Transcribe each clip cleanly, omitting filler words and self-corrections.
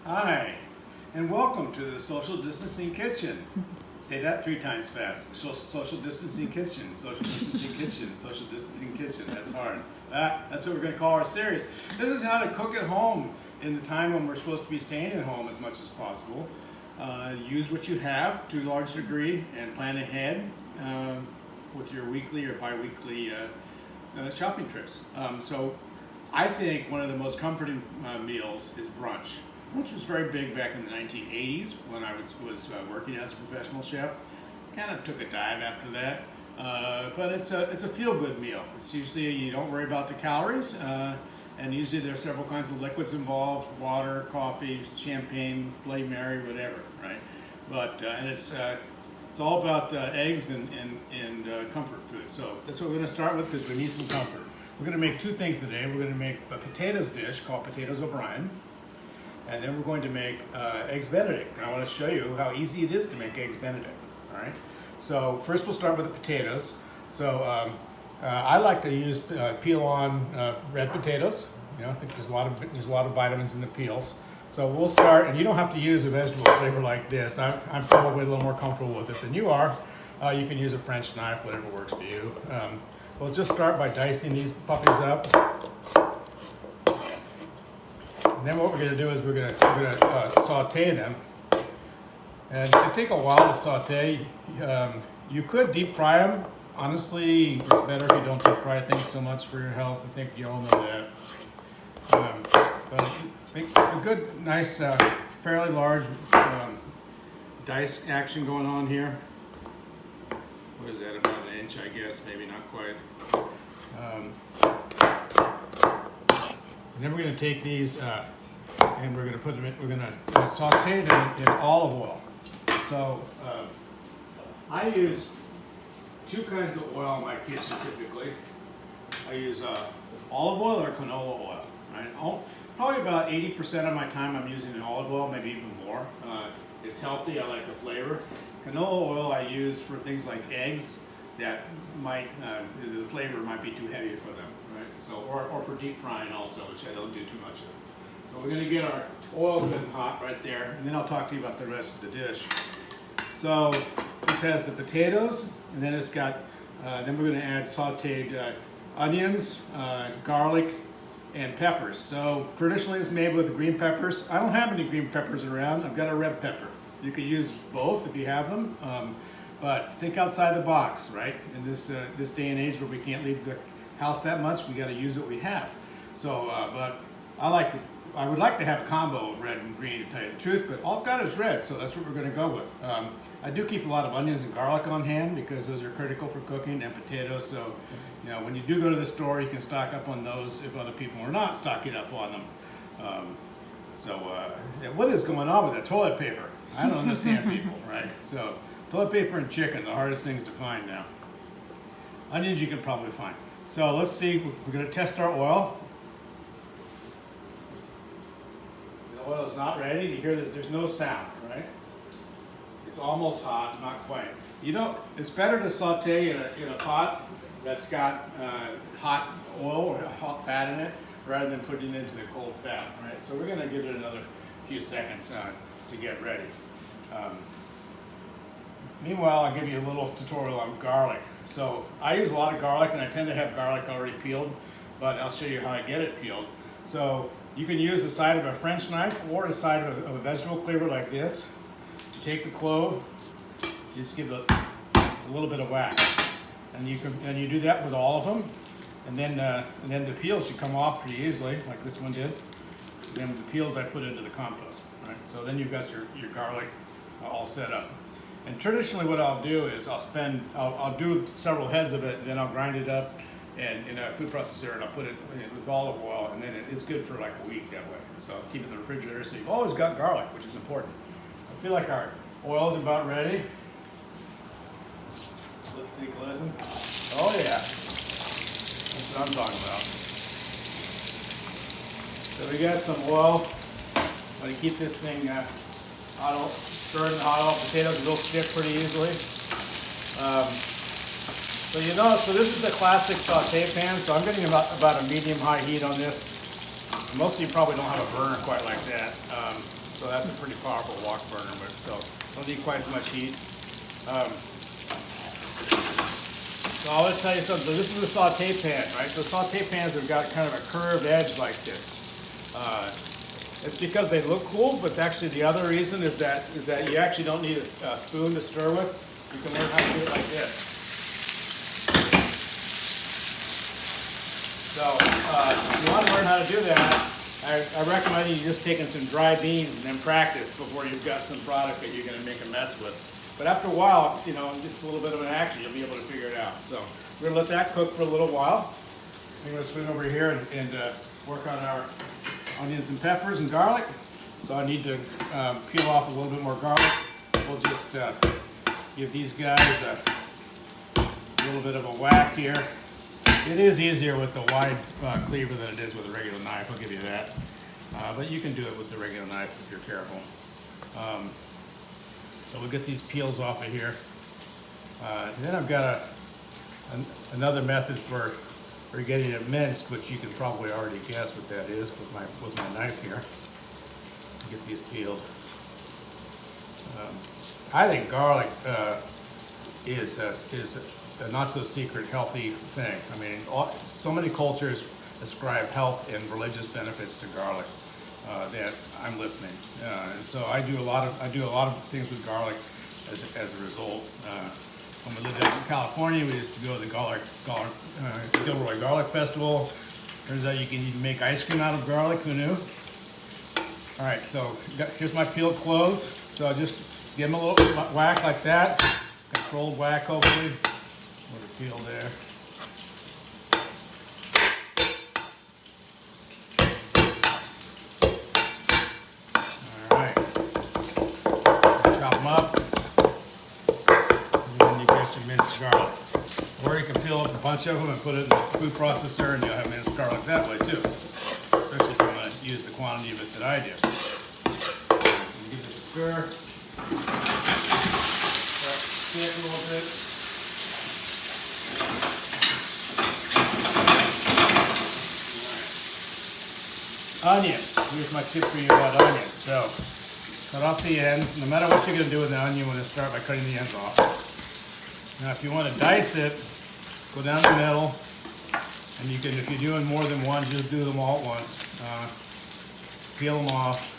Hi, and welcome to the Social Distancing Kitchen. Say that 3 times fast. Social Distancing Kitchen, Social Distancing Kitchen, Social Distancing Kitchen. That's hard. That's what we're going to call our series. This is how to cook at home in the time when we're supposed to be staying at home as much as possible. Use what you have to a large degree and plan ahead with your weekly or bi-weekly shopping trips. So I think one of the most comforting meals is brunch. Brunch was very big back in the 1980s when I was working as a professional chef. Kind of took a dive after that, but it's a feel-good meal. It's usually, you don't worry about the calories, and usually there's several kinds of liquids involved: water, coffee, champagne, Bloody Mary, whatever, right? But and it's all about eggs and comfort food. So that's what we're going to start with because we need some comfort. We're going to make 2 things today. We're going to make a potatoes dish called Potatoes O'Brien. And then we're going to make Eggs Benedict. And I want to show you how easy it is to make Eggs Benedict. All right. So first we'll start with the potatoes. So I like to use peel-on red potatoes. You know, I think there's a lot of vitamins in the peels. So we'll start, and you don't have to use a vegetable flavor like this. I'm probably a little more comfortable with it than you are. You can use a French knife, whatever works for you. We'll just start by dicing these puppies up. And then what we're going to do is we're going to saute them, and it take a while to saute. You could deep fry them. Honestly, it's better if you don't deep fry things so much for your health. I think you all know that. But a good, nice, fairly large dice action going on here. What is that? About 1 inch, I guess. Maybe not quite. And then we're going to take these and we're going to put them in, we're going to saute them in olive oil. So I use 2 kinds of oil in my kitchen typically. I use olive oil or canola oil. Right? Probably about 80% of my time I'm using an olive oil, maybe even more. It's healthy. I like the flavor. Canola oil I use for things like eggs that might the flavor might be too heavy for them. So, or for deep frying also, which I don't do too much of. So we're going to get our oil good and hot right there, and then I'll talk to you about the rest of the dish. So this has the potatoes, and then it's got, then we're going to add sauteed onions, garlic, and peppers. So traditionally it's made with green peppers. I don't have any green peppers around. I've got a red pepper. You could use both if you have them, but think outside the box, right? In this day and age where we can't leave the house that much, we got to use what we have. So, but I would like to have a combo of red and green, to tell you the truth, but all I've got is red, so that's what we're going to go with. I do keep a lot of onions and garlic on hand because those are critical for cooking, and potatoes. So, you know, when you do go to the store, you can stock up on those if other people are not stocking up on them. Yeah, what is going on with that toilet paper? I don't understand people, right? So, toilet paper and chicken, the hardest things to find now. Onions you can probably find. So let's see, we're going to test our oil. The oil is not ready. You hear that there's no sound, right? It's almost hot, not quite. You know, it's better to saute in a pot that's got hot oil or hot fat in it rather than putting it into the cold fat, right? So we're going to give it another few seconds to get ready. Meanwhile, I'll give you a little tutorial on garlic. So I use a lot of garlic, and I tend to have garlic already peeled, but I'll show you how I get it peeled. So you can use the side of a French knife or the side of a vegetable cleaver like this. You take the clove, just give it a little bit of whack, and you do that with all of them, and then the peels should come off pretty easily, like this one did. Then the peels I put into the compost. Right? So then you've got your garlic all set up. And traditionally what I'll do is I'll do several heads of it, and then I'll grind it up in a food processor, and I'll put it with olive oil, and then it's good for like a week that way. So I'll keep it in the refrigerator, so you've always got garlic, which is important. I feel like our oil is about ready. Let's take a listen. Oh yeah, that's what I'm talking about. So we got some oil. I'm going to keep this thing stirring the hot oil. Potatoes will stick pretty easily. So you know, so this is a classic saute pan. So I'm getting about a medium-high heat on this. Most of you probably don't have a burner quite like that. So that's a pretty powerful wok burner, but so don't need quite as much heat. So I'll tell you something. This is a saute pan, right? So saute pans have got kind of a curved edge like this. It's because they look cool, but actually the other reason is that you actually don't need a spoon to stir with. You can learn how to do it like this. So if you want to learn how to do that, I recommend you just taking some dry beans and then practice before you've got some product that you're going to make a mess with. But after a while, you know, just a little bit of an action, you'll be able to figure it out. So we're going to let that cook for a little while. I'm going to swing over here and work on our onions and peppers and garlic. So I need to peel off a little bit more garlic. We'll just give these guys a little bit of a whack here. It is easier with the wide cleaver than it is with a regular knife, I'll give you that. But you can do it with the regular knife if you're careful. So we'll get these peels off of here. And then I've got another method for getting it minced, which you can probably already guess what that is with my knife here. Get these peeled. I think garlic is a not so secret healthy thing. I mean, so many cultures ascribe health and religious benefits to garlic that I'm listening. And so I do a lot of things with garlic as a result. When we lived out in California, we used to go to the Gilroy Garlic Festival. Turns out you can even make ice cream out of garlic. Who knew? All right, so here's my peeled cloves. So I just give them a little whack like that. Controlled whack, hopefully. Let it peel there. All right. Chop them up. And then you get your minced garlic. Or you can peel up a bunch of them and put it in the food processor, and you'll have minced garlic that way too. Especially if you want to use the quantity of it that I do. Give this a stir. Start it a little bit. Onions. Here's my tip for you about onions. So, cut off the ends. No matter what you're going to do with the onion, you want to start by cutting the ends off. Now, if you want to dice it, go down the middle, and you can, if you're doing more than one, just do them all at once. Peel them off.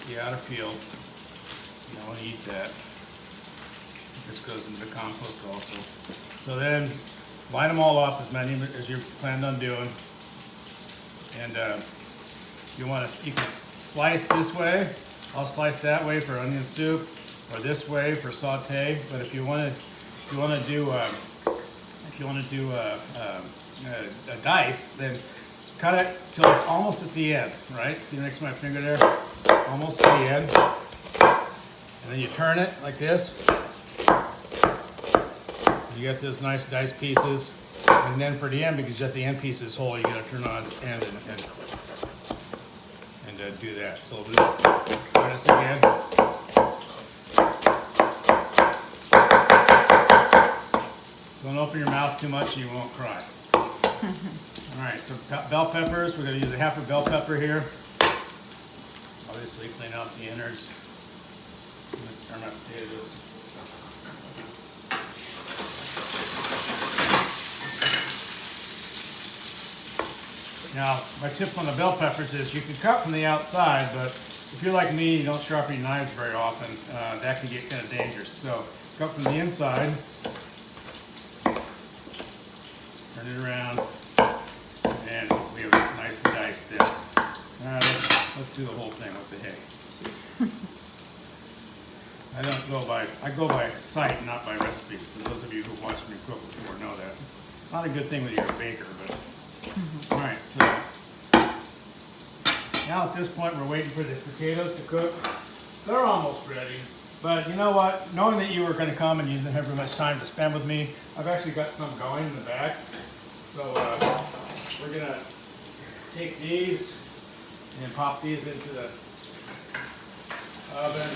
The outer peel. You don't want to eat that. This goes into the compost also. So then, line them all up, as many as you planned on doing. And you can slice this way. I'll slice that way for onion soup, or this way for saute. But if you want to do a dice, then cut it till it's almost at the end, right? See next to my finger there, almost at the end. And then you turn it like this. You get those nice dice pieces, and then for the end, because you got the end pieces whole, you got to turn on its end and do that. So we'll try this again. Don't open your mouth too much, and you won't cry. All right, so bell peppers. We're going to use a half a bell pepper here. Obviously, clean out the innards. I'm going to stir my potatoes. Now, my tip on the bell peppers is you can cut from the outside, but if you're like me, you don't sharpen your knives very often, that can get kind of dangerous. So, cut from the inside, turn it around, and we have a nice dice there. All right, let's do the whole thing with the hay. I go by sight, not by recipes. So those of you who watched me cook before know that. Not a good thing when you're a baker, but. All right, so now at this point we're waiting for the potatoes to cook. They're almost ready, but you know what? Knowing that you were going to come and you didn't have very much time to spend with me, I've actually got some going in the back. So we're going to take these and pop these into the oven.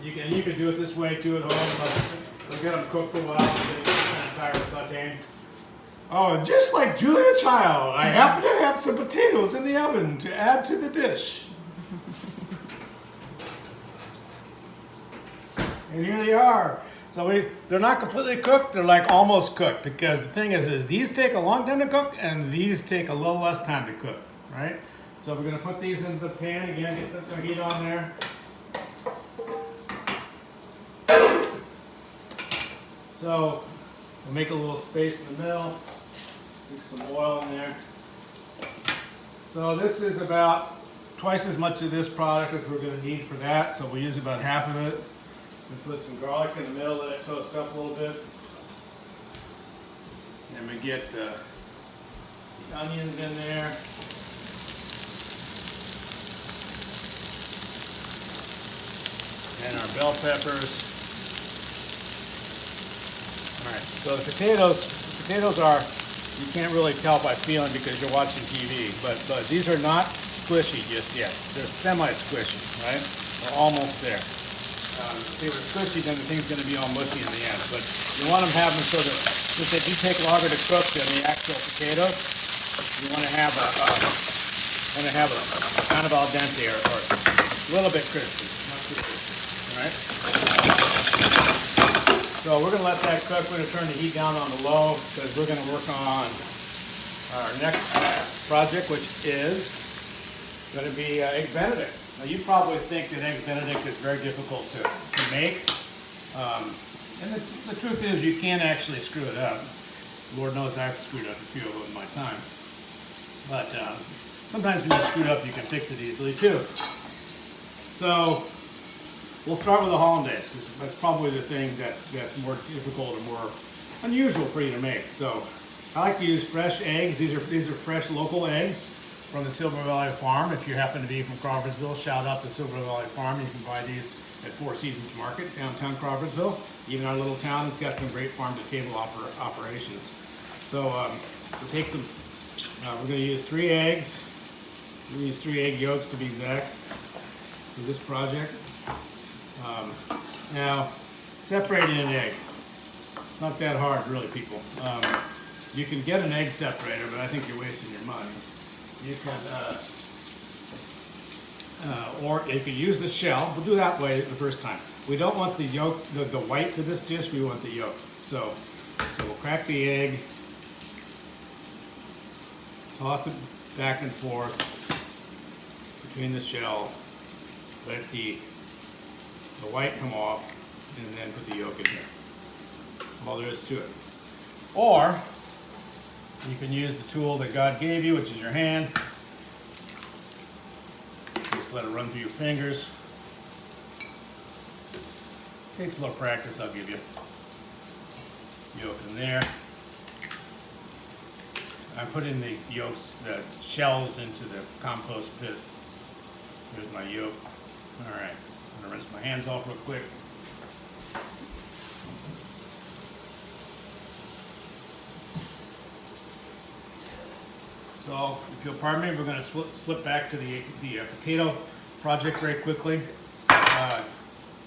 You can do it this way too at home. We'll get them cooked for a while. Get kind of tired of sauteing. Oh, just like Julia Child, I happen to have some potatoes in the oven to add to the dish. And here they are. So they're not completely cooked, they're like almost cooked, because the thing is these take a long time to cook and these take a little less time to cook, right? So we're gonna put these into the pan again, get some heat on there. So we'll make a little space in the middle, put some oil in there. So this is about twice as much of this product as we're gonna need for that, so we'll use about half of it. We put some garlic in the middle, let it toast up a little bit. And we get the onions in there. And our bell peppers. All right, so the potatoes are, you can't really tell by feeling because you're watching TV, but these are not squishy just yet. They're semi-squishy, right? We're almost there. If they were squishy, then the thing's going to be all mushy in the end. But you want them having so that since they do take longer to cook than the actual potatoes, you want to have a kind of al dente or a little bit crispy, not too crispy. All right. So we're going to let that cook. We're going to turn the heat down on the low because we're going to work on our next project, which is going to be Eggs Benedict. Now you probably think that Eggs Benedict is very difficult to make, and the truth is you can actually screw it up. Lord knows I've screwed up a few of them in my time, but sometimes when you screw it up you can fix it easily too. So we'll start with the Hollandaise because that's probably the thing that's more difficult or more unusual for you to make. So I like to use fresh eggs. These are fresh local eggs from the Silver Valley Farm. If you happen to be from Crawfordsville, shout out to Silver Valley Farm. You can buy these at Four Seasons Market, downtown Crawfordsville. Even our little town has got some great farm-to-table operations. So we'll take some, we're going to use 3 eggs. We're going to use 3 egg yolks to be exact for this project. Now, separating an egg. It's not that hard, really, people. You can get an egg separator, but I think you're wasting your money. You can, or you can use the shell. We'll do that way the first time. We don't want the yolk, the white to this dish. We want the yolk. So we'll crack the egg, toss it back and forth between the shell, let the white come off, and then put the yolk in there. All there is to it. Or you can use the tool that God gave you, which is your hand. Just let it run through your fingers. Takes a little practice, I'll give you. Yolk in there. I'm putting the yolks, the shells into the compost pit. There's my yolk. All right, I'm gonna rinse my hands off real quick. So, if you'll pardon me, we're going to slip back to the potato project very quickly.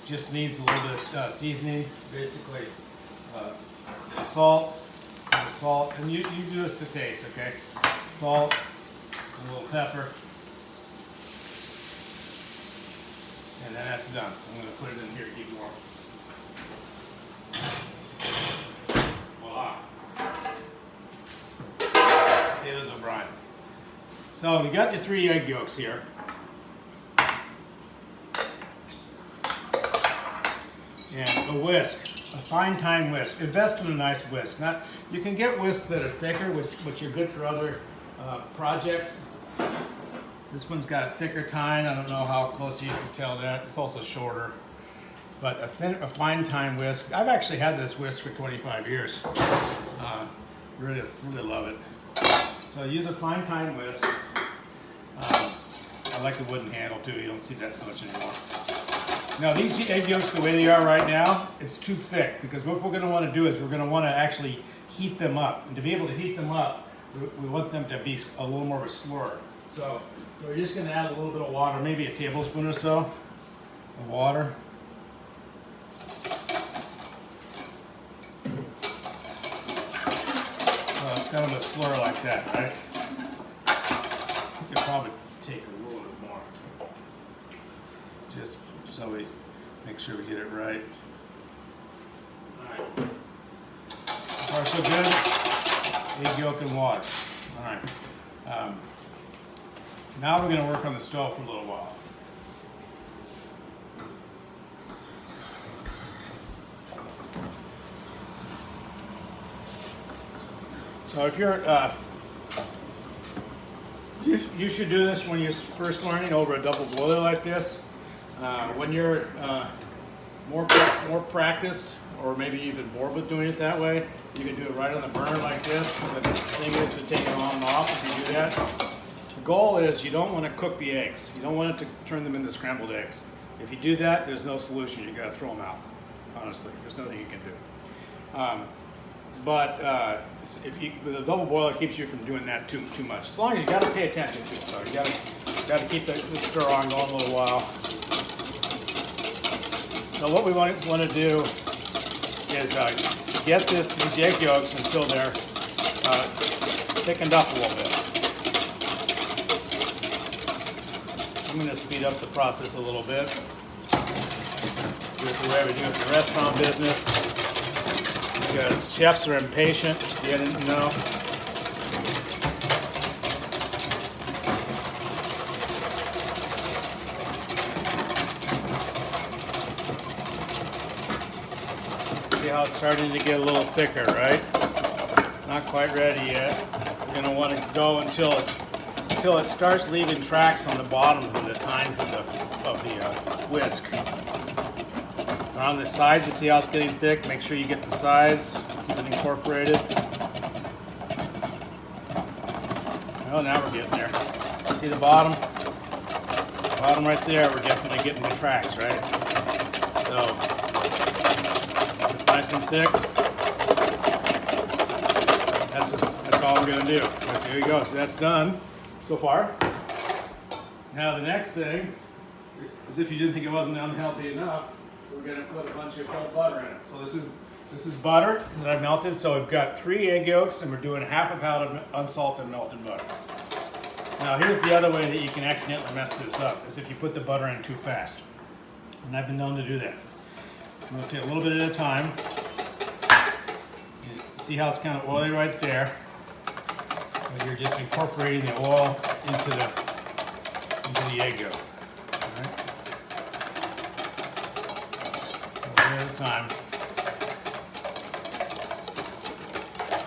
Just needs a little bit of seasoning, basically salt, and you do this to taste, okay? Salt, a little pepper, and then that's done. I'm going to put it in here to keep warm. Voila. Potatoes and brine. So you got your 3 egg yolks here. And a whisk, a fine tine whisk. Invest in a nice whisk. You can get whisks that are thicker, which are good for other projects. This one's got a thicker tine. I don't know how close you can tell that. It's also shorter. But a fine tine whisk. I've actually had this whisk for 25 years. Really love it. So use a fine tine whisk. I like the wooden handle too. You don't see that so much anymore. Now these egg yolks, the way they are right now, it's too thick because what we're going to want to do is we're going to want to actually heat them up. And to be able to heat them up, we want them to be a little more of a slur. So we're just going to add a little bit of water, maybe a tablespoon or so of water. kind of a slur like that, right? You could probably take a little bit more, just so we make sure we get it right. All right. So far so good. Egg yolk and water. All right. Now we're going to work on the stove for a little while. So if you're, you should do this when you're first learning over a double boiler like this. When you're more practiced, or maybe even bored with doing it that way, you can do it right on the burner like this. The thing is to take it on and off if you do that. The goal is you don't want to cook the eggs. You don't want it to turn them into scrambled eggs. If you do that, there's no solution. You got to throw them out. Honestly, there's nothing you can do. If the double boiler keeps you from doing that too much. As long as you got to pay attention to it, so you got to keep the stir on going a little while. So what we want to do is get these egg yolks until they're thickened up a little bit. I'm going to speed up the process a little bit. Do it the way we do it in the restaurant business. Because chefs are impatient, you didn't know. See how it's starting to get a little thicker, right? It's not quite ready yet. We're going to want to go until it starts leaving tracks on the bottom of the tines of the whisk. Around the sides, you see how it's getting thick. Make sure you get the sides, keep it incorporated. Oh, now we're getting there. See the bottom? Bottom right there, we're definitely getting the tracks, right? So, it's nice and thick. That's all we're going to do. So here you go. So that's done so far. Now the next thing, as if you didn't think it wasn't unhealthy enough, we're going to put a bunch of cold butter in it. So this is butter that I've melted. So we've got 3 egg yolks, and we're doing half a pound of unsalted melted butter. Now here's the other way that you can accidentally mess this up, is if you put the butter in too fast. And I've been known to do that. I'm going to take a little bit at a time. You see how it's kind of oily right there. And you're just incorporating the oil into the egg yolk. At a time.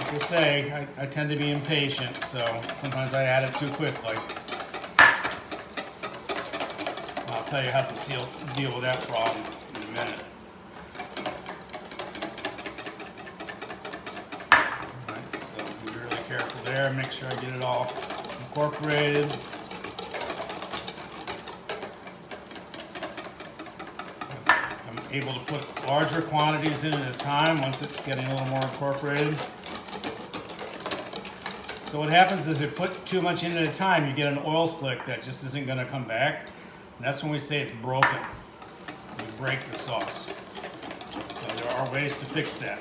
Like I say, I tend to be impatient, so sometimes I add it too quickly. I'll tell you how to deal with that problem in a minute. Alright, so be really careful there, make sure I get it all incorporated. Able to put larger quantities in at a time once it's getting a little more incorporated. So what happens is if you put too much in at a time, you get an oil slick that just isn't going to come back. And that's when we say it's broken. You break the sauce. So there are ways to fix that.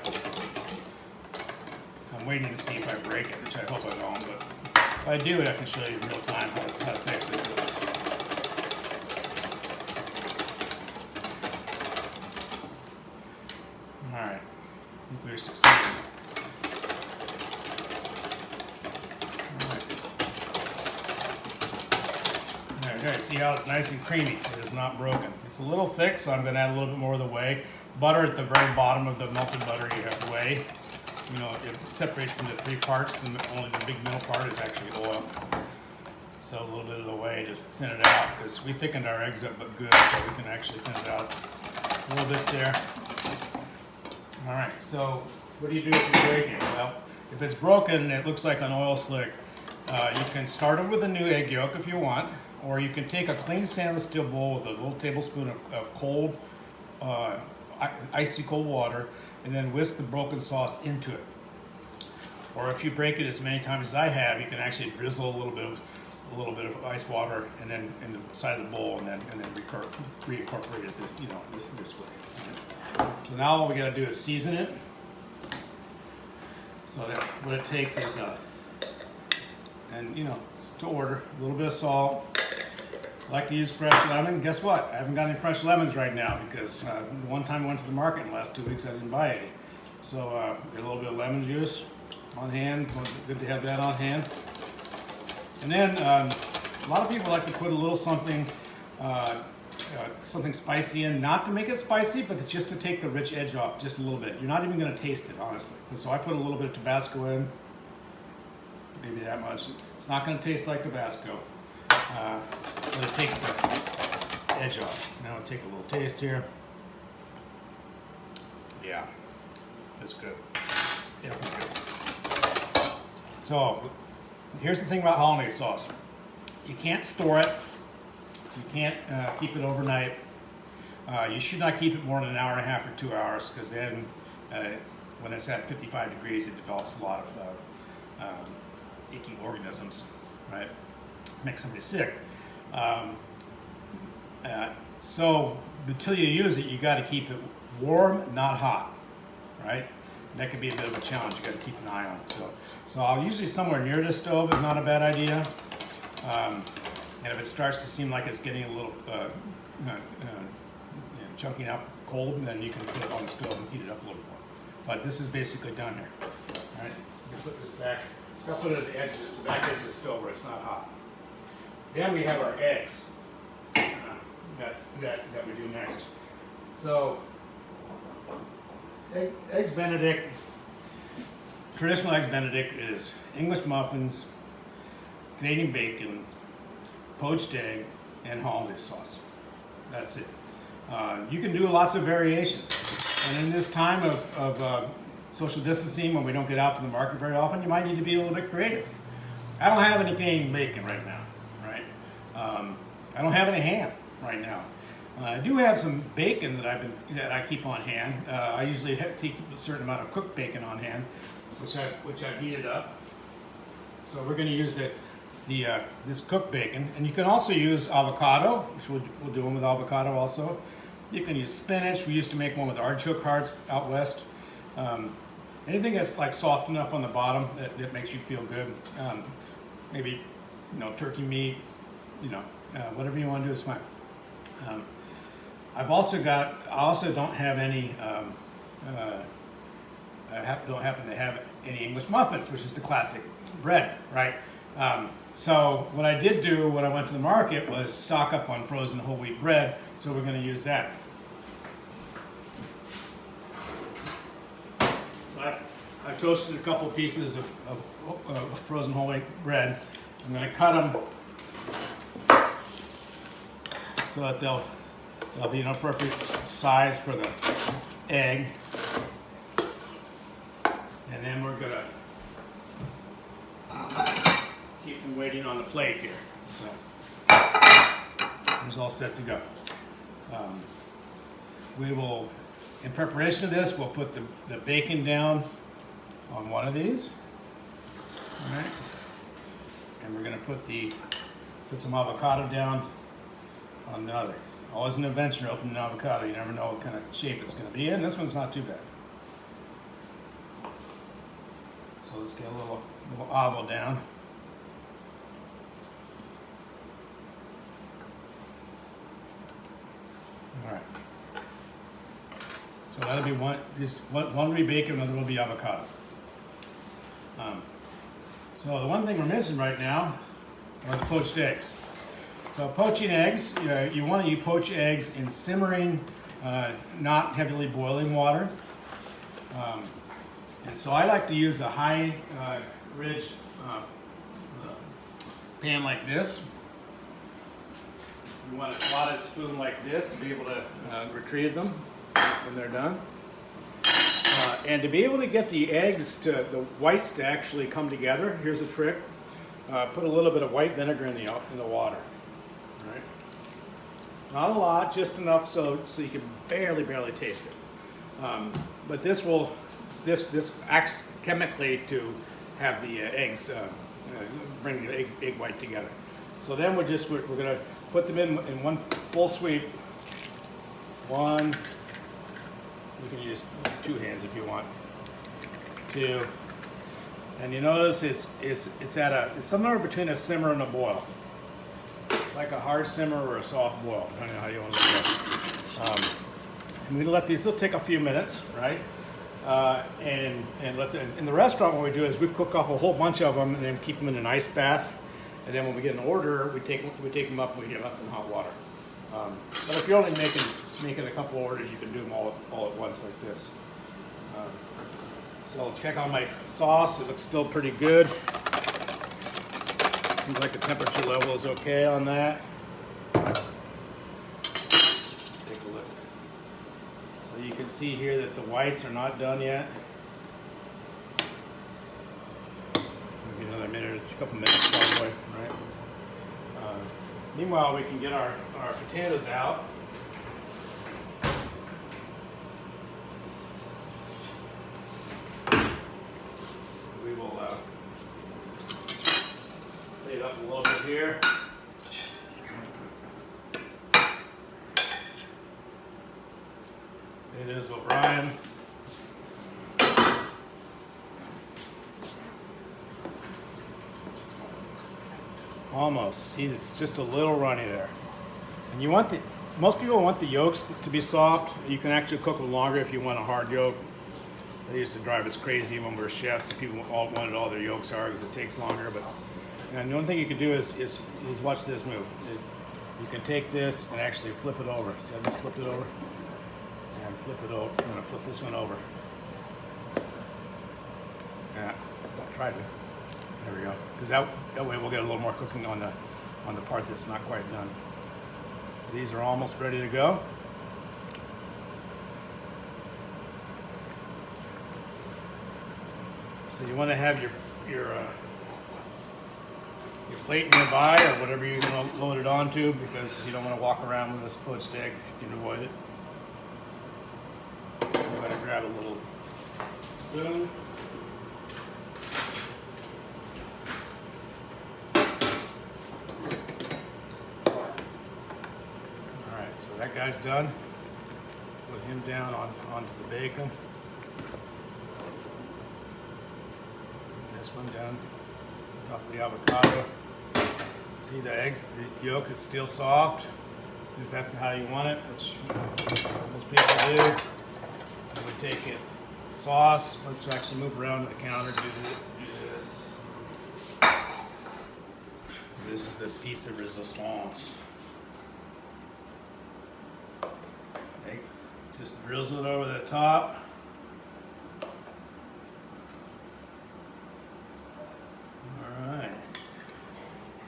I'm waiting to see if I break it, which I hope I don't, but if I do it, I can show you in real time how to fix it. Alright, I think we're succeeding. Alright, see how it's nice and creamy. It is not broken. It's a little thick, so I'm going to add a little bit more of the whey. Butter at the very bottom of the melted butter, you have whey. You know, it separates into 3 parts, and only the big middle part is actually oil. So a little bit of the whey to thin it out, because we thickened our eggs up but good, so we can actually thin it out a little bit there. Alright, so what do you do if you break it? Well, if it's broken and it looks like an oil slick, you can start it with a new egg yolk if you want, or you can take a clean stainless steel bowl with a little tablespoon of cold, icy cold water, and then whisk the broken sauce into it. Or if you break it as many times as I have, you can actually drizzle a little bit of ice water and then in the side of the bowl, and then reincorporate it this way. So now all we got to do is season it. So that what it takes is and you know, to order a little bit of salt. I like to use fresh lemon. Guess what? I haven't got any fresh lemons right now because the one time I went to the market in the last 2 weeks, I didn't buy any. So get a little bit of lemon juice on hand. So it's good to have that on hand. And then a lot of people like to put a little something, something spicy in, not to make it spicy, but just to take the rich edge off just a little bit. You're not even going to taste it, honestly. And so I put a little bit of Tabasco in, maybe that much. It's not going to taste like Tabasco, but it takes the edge off. Now I'll take a little taste here. Yeah, that's good. Definitely good. So here's the thing about hollandaise sauce. You can't store it. You can't keep it overnight. You should not keep it more than an hour and a half or 2 hours, because then when it's at 55 degrees, it develops a lot of icky organisms, right? Makes somebody sick. So until you use it, you got to keep it warm, not hot, right? And that could be a bit of a challenge. You got to keep an eye on it. So I'll usually somewhere near the stove is not a bad idea. And if it starts to seem like it's getting a little chunking up cold, then you can put it on the stove and heat it up a little more. But this is basically done here. All right, you can put this back. I'll put it at the edge, the back edge of the stove where it's not hot. Then we have our eggs that we do next. So eggs Benedict. Traditional eggs Benedict is English muffins, Canadian bacon, poached egg, and hollandaise sauce. That's it. You can do lots of variations. And in this time of social distancing, when we don't get out to the market very often, you might need to be a little bit creative. I don't have any Canadian bacon right now, right? I don't have any ham right now. I do have some bacon that I keep on hand. I usually keep a certain amount of cooked bacon on hand, which I've heated up. So we're going to use this cooked bacon, and you can also use avocado, which we'll do one with avocado also. You can use spinach. We used to make one with artichoke hearts out west. Anything that's like soft enough on the bottom that makes you feel good. Maybe turkey meat. Whatever you want to do is fine. I also don't have any. Don't happen to have any English muffins, which is the classic bread, right? So what I did do when I went to the market was stock up on frozen whole wheat bread, so we're going to use that. So I've toasted a couple pieces of frozen whole wheat bread. I'm going to cut them so that they'll be an appropriate size for the egg. And then we're going to keep them waiting on the plate here. So it's all set to go. We will, in preparation of this, we'll put the bacon down on one of these. All right. And we're going to put some avocado down on the other. Always an adventure opening an avocado. You never know what kind of shape it's going to be in. This one's not too bad. So let's get a little avo down. All right. So that'll be one will be bacon, another will be avocado. So the one thing we're missing right now are the poached eggs. So poaching eggs, you want to poach eggs in simmering, not heavily boiling water. And so I like to use a high ridge pan like this. You want a slotted spoon like this to be able to retrieve them when they're done. And to be able to get the eggs, the whites to actually come together, here's a trick. Put a little bit of white vinegar in the water. All right? Not a lot, just enough so you can barely taste it. But this acts chemically to have the eggs bring the egg white together. So then we're going to put them in one full sweep. One. You can use 2 hands if you want. 2, And you notice it's somewhere between a simmer and a boil. It's like a hard simmer or a soft boil, depending on how you want to look at it. And we let these, will take a few minutes, right? And in the restaurant, what we do is we cook off a whole bunch of them and then keep them in an ice bath. And then when we get an order, we take them up and we get them up in hot water. But if you're only making a couple orders, you can do them all at once like this. So I'll check on my sauce. It looks still pretty good. Seems like the temperature level is okay on that. Let's take a look. So you can see here that the whites are not done yet. Maybe another minute, a couple minutes probably, right? Meanwhile, we can get our potatoes out. We will lay it up a little bit here. It is O'Brien. Almost. See, it's just a little runny there. And you want most people want the yolks to be soft. You can actually cook them longer if you want a hard yolk. They used to drive us crazy when we were chefs. People all wanted all their yolks hard because it takes longer. But and the only thing you can do is watch this move. You can take this and actually flip it over. See, I just flipped it over. And flip it over. I'm going to flip this one over. Yeah, try to. There we go. Because that way we'll get a little more cooking on the part that's not quite done. These are almost ready to go. So you want to have your plate nearby or whatever you're going to load it onto, because you don't want to walk around with this poached egg if you can avoid it. I'm going to grab a little spoon. Alright, so that guy's done. Put him down onto the bacon. This one down on top of the avocado. See, the eggs, the yolk is still soft. If that's how you want it, which most people do. And we take it sauce. Let's actually move around to the counter. Do this. This is the piece de resistance. Okay. Just drizzle it over the top.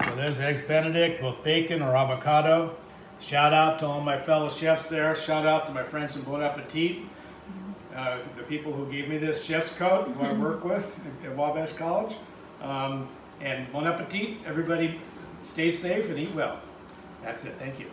So there's eggs Benedict, both bacon or avocado. Shout out to all my fellow chefs there. Shout out to my friends from Bon Appetit, the people who gave me this chef's coat, who I work with at Wabash College. And Bon Appetit, everybody stay safe and eat well. That's it, thank you.